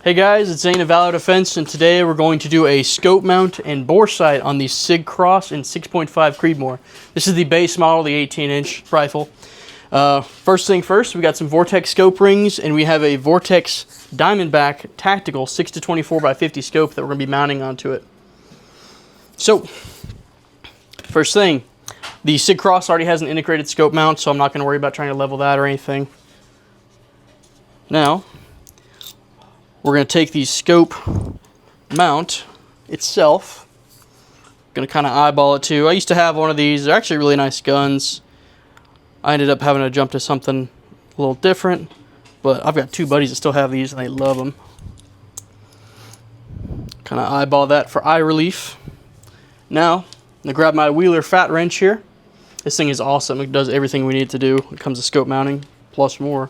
Hey guys, it's Zane of Valor Defense, and today we're going to do a scope mount and bore sight on the Sig Cross in 6.5 Creedmoor. This is the base model, the 18-inch rifle. First thing first, we got some Vortex scope rings, and we have a Vortex Diamondback Tactical 6-24x50 scope that we're going to be mounting onto it. So, first thing, the Sig Cross already has an integrated scope mount, so I'm not going to worry about trying to level that or anything. Now, we're going to take the scope mount itself. Going to kind of eyeball it too. I used to have one of these. They're actually really nice guns. I ended up having to jump to something a little different, but I've got two buddies that still have these and they love them. Kind of eyeball that for eye relief. Now, I'm going to grab my Wheeler fat wrench here. This thing is awesome. It does everything we need it to do when it comes to scope mounting, plus more.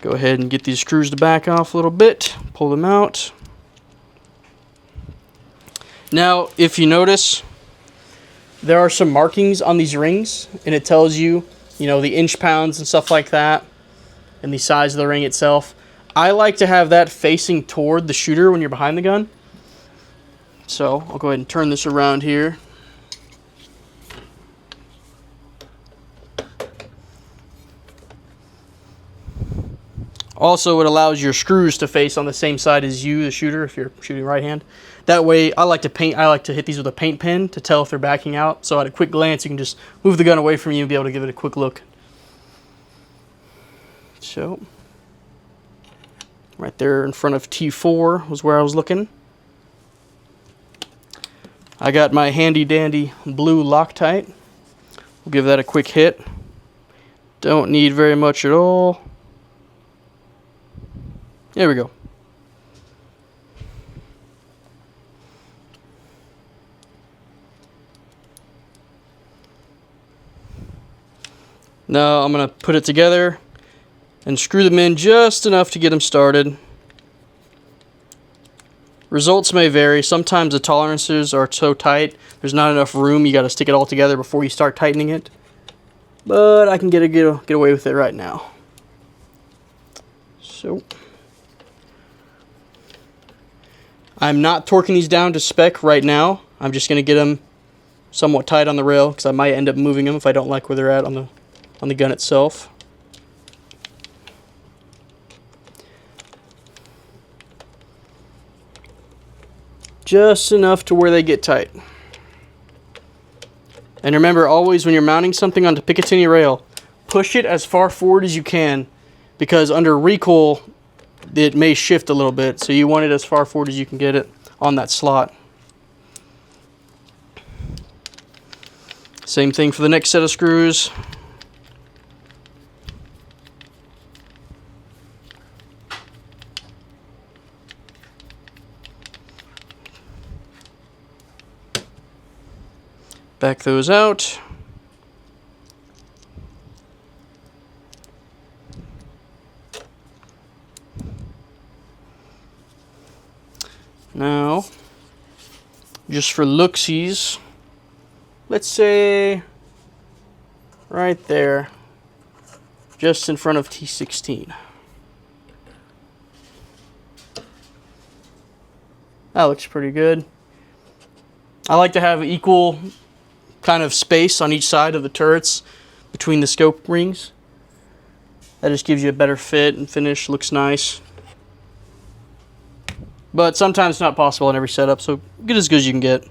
Go ahead and get these screws to back off a little bit, pull them out. Now, if you notice, there are some markings on these rings, and it tells you, the inch pounds and stuff like that, and the size of the ring itself. I like to have that facing toward the shooter when you're behind the gun. So, I'll go ahead and turn this around here. Also, it allows your screws to face on the same side as you, the shooter, if you're shooting right hand. That way, I like to hit these with a paint pen to tell if they're backing out. So at a quick glance, you can just move the gun away from you and be able to give it a quick look. So, right there in front of T4 was where I was looking. I got my handy dandy blue Loctite. We'll give that a quick hit. Don't need very much at all. There we go. Now I'm going to put it together and screw them in just enough to get them started. Results may vary. Sometimes the tolerances are so tight, there's not enough room. You got to stick it all together before you start tightening it. But I can get away with it right now. So, I'm not torquing these down to spec right now. I'm just going to get them somewhat tight on the rail because I might end up moving them if I don't like where they're at on the gun itself. Just enough to where they get tight. And remember, always when you're mounting something onto Picatinny rail, push it as far forward as you can, because under recoil it may shift a little bit, so you want it as far forward as you can get it on that slot. Same thing for the next set of screws. Back those out. Now, just for looksies, let's say right there, just in front of T16. That looks pretty good. I like to have equal kind of space on each side of the turrets between the scope rings. That just gives you a better fit and finish, looks nice. But sometimes it's not possible in every setup, so get as good as you can get.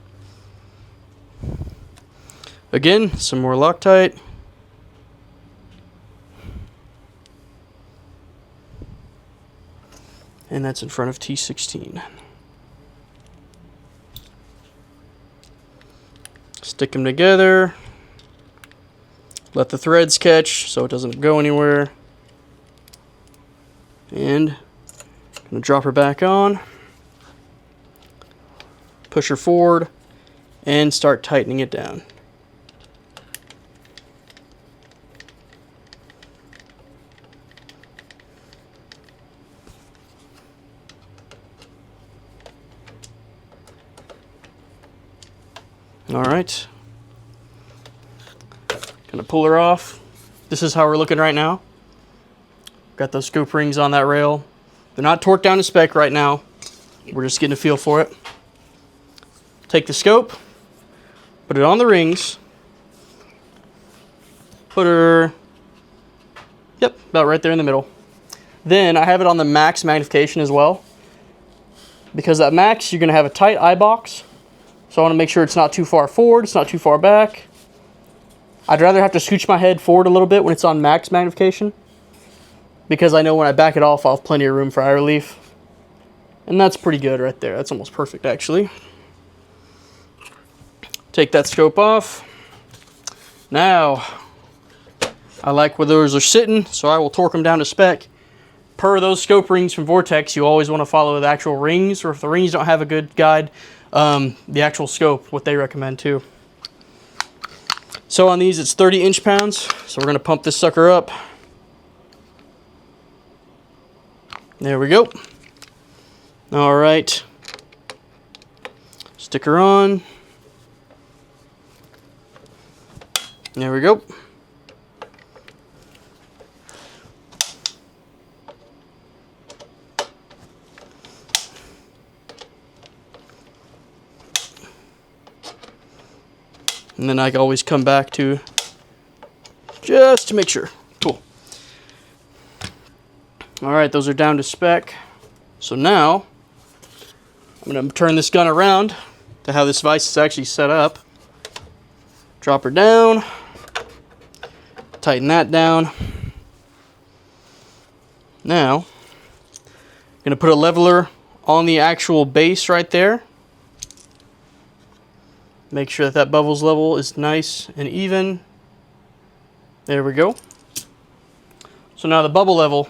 Again, some more Loctite. And that's in front of T16. Stick them together. Let the threads catch so it doesn't go anywhere. And I'm going to drop her back on. Push her forward and start tightening it down. Alright. Gonna pull her off. This is how we're looking right now. Got those scoop rings on that rail. They're not torqued down to spec right now. We're just getting a feel for it. Take the scope, put it on the rings, put her, yep, about right there in the middle. Then I have it on the max magnification as well. Because at max, you're going to have a tight eye box. So I want to make sure it's not too far forward, it's not too far back. I'd rather have to scooch my head forward a little bit when it's on max magnification, because I know when I back it off, I'll have plenty of room for eye relief. And that's pretty good right there. That's almost perfect, actually. Take that scope off. Now, I like where those are sitting, so I will torque them down to spec. Per those scope rings from Vortex, you always want to follow the actual rings, or if the rings don't have a good guide, the actual scope, what they recommend too. So on these, it's 30 inch-pounds, so we're going to pump this sucker up. There we go. All right. Stick her on. There we go. And then I can always come back to just to make sure. Cool. All right, those are down to spec. So now I'm going to turn this gun around to how this vise is actually set up. Drop her down. Tighten that down. Now, I'm going to put a leveler on the actual base right there. Make sure that that bubbles level is nice and even. There we go. So now the bubble level,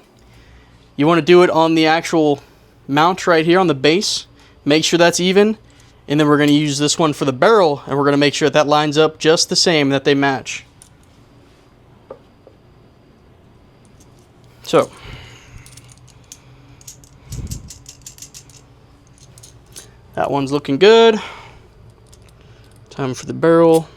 you want to do it on the actual mount right here on the base. Make sure that's even. And then we're going to use this one for the barrel, and we're going to make sure that that lines up just the same, that they match. So, that one's looking good. Time for the barrel.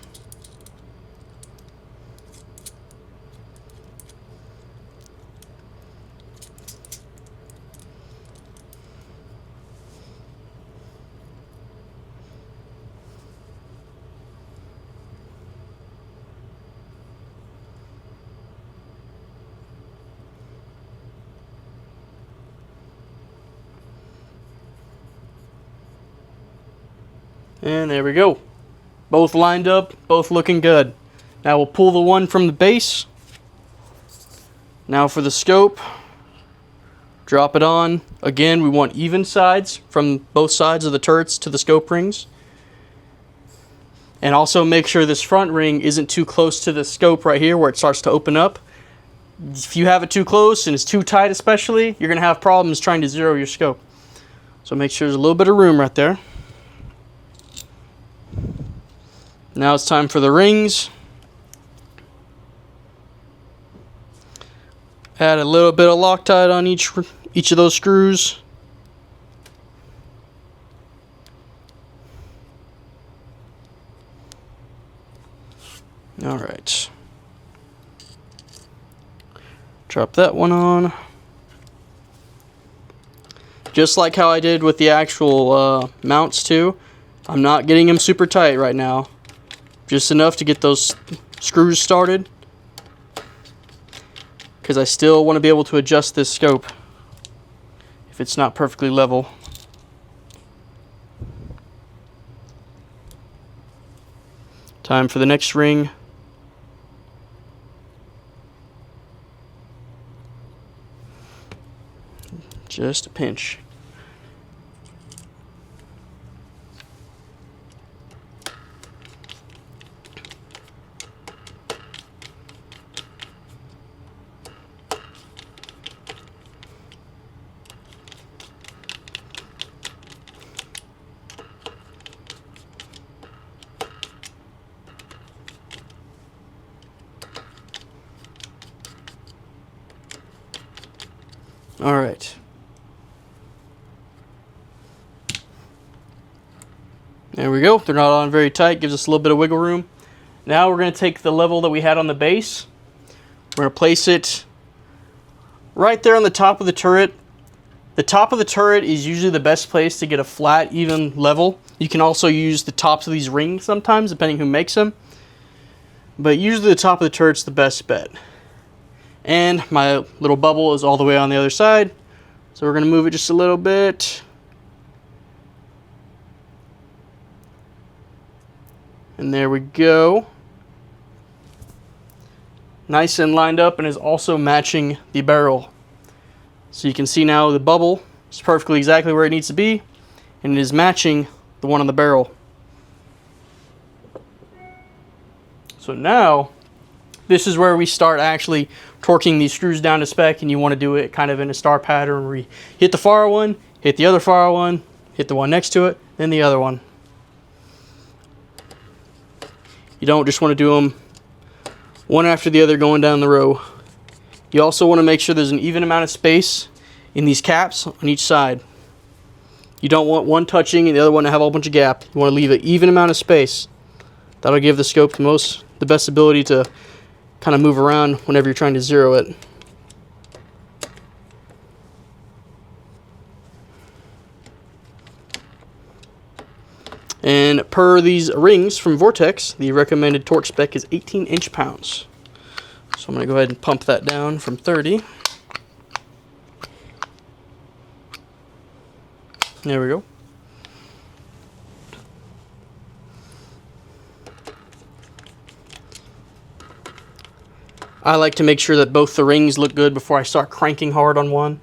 And there we go. Both lined up, both looking good. Now we'll pull the one from the base. Now for the scope. Drop it on. Again, we want even sides from both sides of the turrets to the scope rings. And also make sure this front ring isn't too close to the scope right here where it starts to open up. If you have it too close and it's too tight especially, you're going to have problems trying to zero your scope. So make sure there's a little bit of room right there. Now it's time for the rings. Add a little bit of Loctite on each of those screws. All right. Drop that one on. Just like how I did with the actual mounts too. I'm not getting them super tight right now. Just enough to get those screws started. Because I still want to be able to adjust this scope if it's not perfectly level. Time for the next ring. Just a pinch. All right. There we go. They're not on very tight. Gives us a little bit of wiggle room. Now we're going to take the level that we had on the base. We're going to place it right there on the top of the turret. The top of the turret is usually the best place to get a flat, even level. You can also use the tops of these rings sometimes, depending who makes them. But usually the top of the turret's the best bet. And my little bubble is all the way on the other side. So we're going to move it just a little bit. And there we go. Nice and lined up, and is also matching the barrel. So you can see now the bubble is perfectly exactly where it needs to be, and it is matching the one on the barrel. So now, this is where we start actually torquing these screws down to spec, and you want to do it kind of in a star pattern where you hit the far one, hit the other far one, hit the one next to it, then the other one. You don't just want to do them one after the other going down the row. You also want to make sure there's an even amount of space in these caps on each side. You don't want one touching and the other one to have a whole bunch of gap. You want to leave an even amount of space. That'll give the scope the best ability to kind of move around whenever you're trying to zero it. And per these rings from Vortex, the recommended torque spec is 18 inch-pounds. So I'm going to go ahead and pump that down from 30. There we go. I like to make sure that both the rings look good before I start cranking hard on one.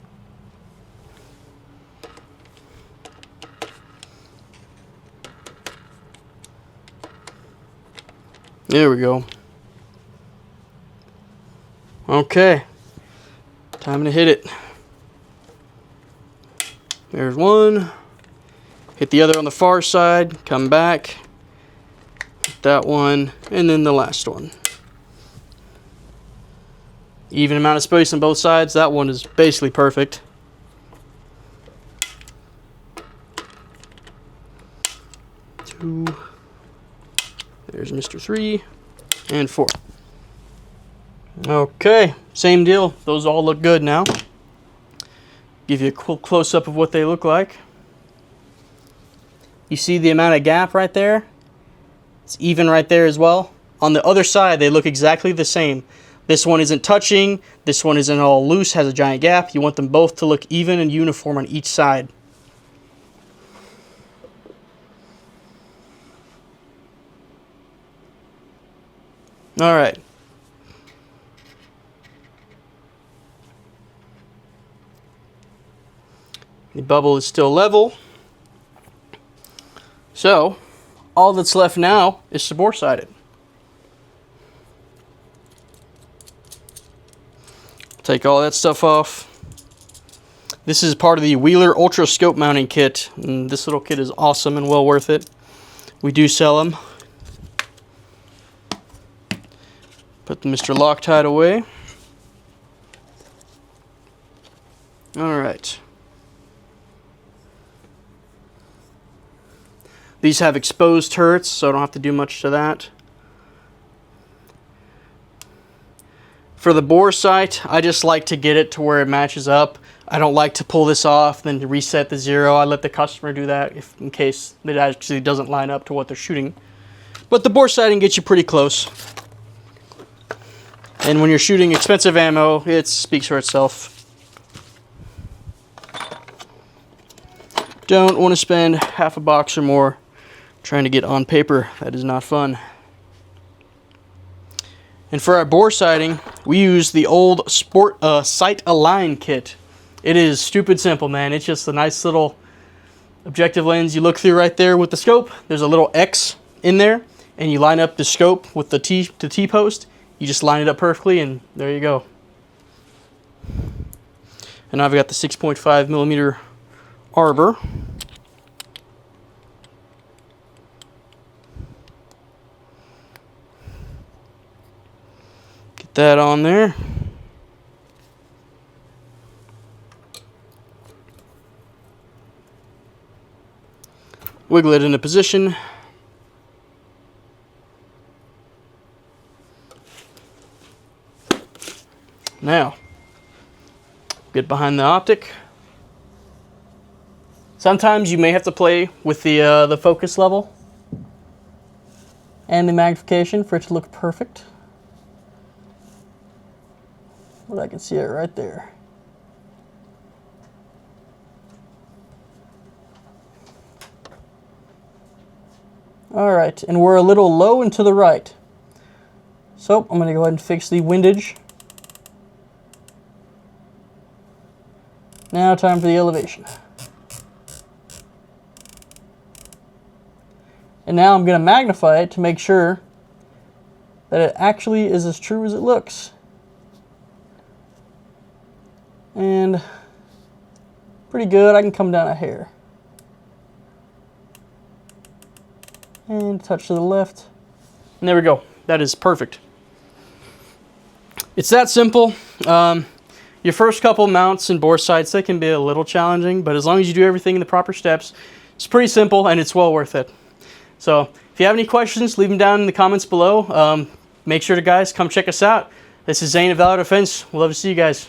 There we go. Okay, time to hit it. There's one. Hit the other on the far side, come back. Hit that one, and then the last one. Even amount of space on both sides. That one is basically perfect. Two. There's Mr. 3 and 4. Okay, same deal. Those all look good now. Give you a cool close-up of what they look like. You see the amount of gap right there? It's even right there as well. On the other side, they look exactly the same. This one isn't touching. This one isn't all loose, has a giant gap. You want them both to look even and uniform on each side. All right. The bubble is still level. So, all that's left now is to bore sight it. Take all that stuff off. This is part of the Wheeler Ultra Scope Mounting Kit. And this little kit is awesome and well worth it. We do sell them. Put the Mr. Loctite away. Alright. These have exposed turrets, so I don't have to do much to that. For the bore sight, I just like to get it to where it matches up. I don't like to pull this off, then to reset the zero. I let the customer do that in case it actually doesn't line up to what they're shooting. But the bore sighting gets you pretty close. And when you're shooting expensive ammo, it speaks for itself. Don't want to spend half a box or more trying to get on paper. That is not fun. And for our bore sighting, we use the old Sport Sight Align kit. It is stupid simple, man. It's just a nice little objective lens you look through right there with the scope. There's a little X in there, and you line up the scope with the T-post. You just line it up perfectly, and there you go. And I've got the 6.5 millimeter arbor. Get that on there. Wiggle it into position. Now, get behind the optic. Sometimes you may have to play with the focus level and the magnification for it to look perfect. But I can see it right there. All right, and we're a little low and to the right. So I'm going to go ahead and fix the windage. Now time for the elevation. And now I'm going to magnify it to make sure that it actually is as true as it looks. And pretty good. I can come down a hair. And touch to the left. And there we go. That is perfect. It's that simple. Your first couple mounts and bore sights, they can be a little challenging, but as long as you do everything in the proper steps, it's pretty simple and it's well worth it. So if you have any questions, leave them down in the comments below. Make sure to, guys, come check us out. This is Zane of Valor Defense. We'll love to see you guys.